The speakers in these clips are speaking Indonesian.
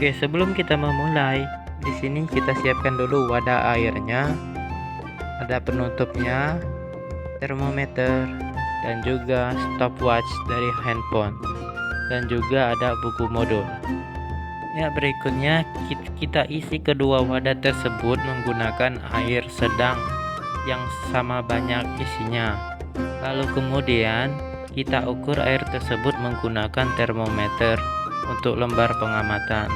Oke, sebelum kita memulai, di sini kita siapkan dulu wadah airnya, ada penutupnya, termometer, dan juga stopwatch dari handphone, dan juga ada buku modul. Ya, berikutnya kita isi kedua wadah tersebut menggunakan air sedang yang sama banyak isinya. Lalu kemudian kita ukur air tersebut menggunakan termometer untuk lembar pengamatan.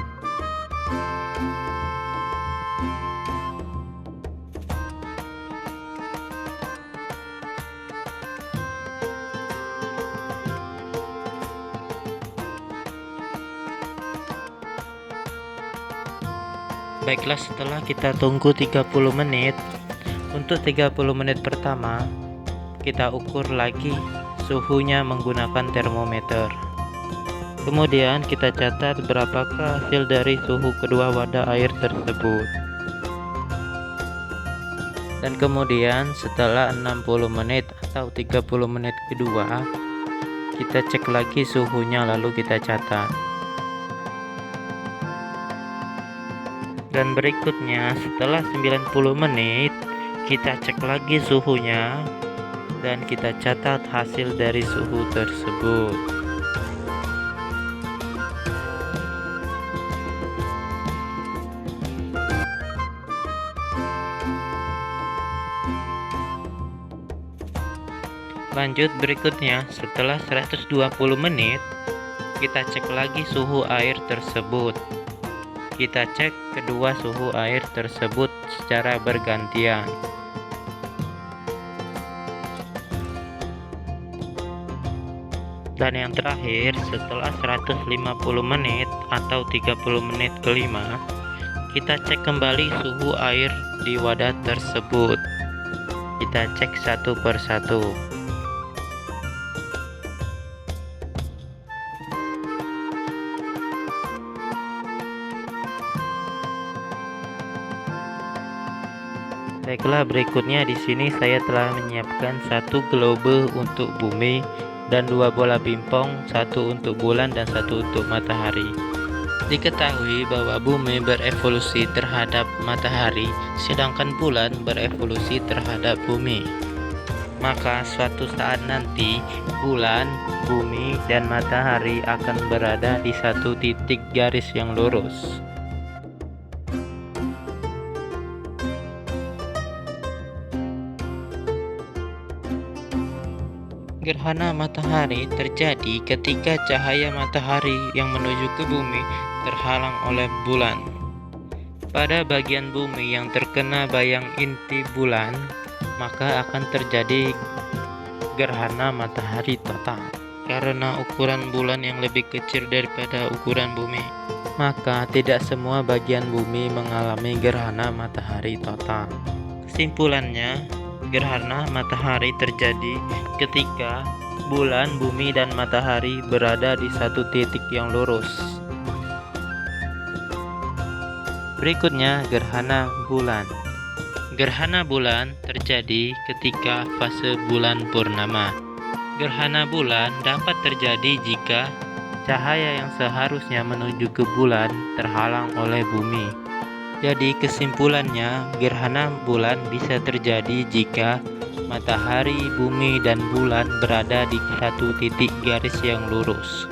Baiklah, setelah kita tunggu 30 menit, untuk 30 menit pertama kita ukur lagi suhunya menggunakan termometer. Kemudian kita catat berapakah hasil dari suhu kedua wadah air tersebut. Dan kemudian setelah 60 menit atau 30 menit kedua, kita cek lagi suhunya lalu kita catat. Dan berikutnya setelah 90 menit kita cek lagi suhunya dan kita catat hasil dari suhu tersebut. Lanjut, berikutnya setelah 120 menit kita cek lagi suhu air tersebut. Kita cek kedua suhu air tersebut secara bergantian. Dan yang terakhir, setelah 150 menit atau 30 menit kelima, kita cek kembali suhu air di wadah tersebut. Kita cek satu persatu. Baiklah, berikutnya di sini saya telah menyiapkan satu globe untuk bumi dan dua bola pingpong, satu untuk bulan dan satu untuk matahari. Diketahui bahwa bumi berevolusi terhadap matahari, sedangkan bulan berevolusi terhadap bumi. Maka suatu saat nanti bulan, bumi, dan matahari akan berada di satu titik garis yang lurus. Gerhana matahari terjadi ketika cahaya matahari yang menuju ke bumi terhalang oleh bulan. Pada bagian bumi yang terkena bayang inti bulan, maka akan terjadi gerhana matahari total. Karena ukuran bulan yang lebih kecil daripada ukuran bumi, maka tidak semua bagian bumi mengalami gerhana matahari total. Kesimpulannya, gerhana matahari terjadi ketika bulan, bumi, dan matahari berada di satu titik yang lurus. Berikutnya, gerhana bulan. Gerhana bulan terjadi ketika fase bulan purnama. Gerhana bulan dapat terjadi jika cahaya yang seharusnya menuju ke bulan terhalang oleh bumi. Jadi kesimpulannya, gerhana bulan bisa terjadi jika matahari, bumi, dan bulan berada di satu titik garis yang lurus.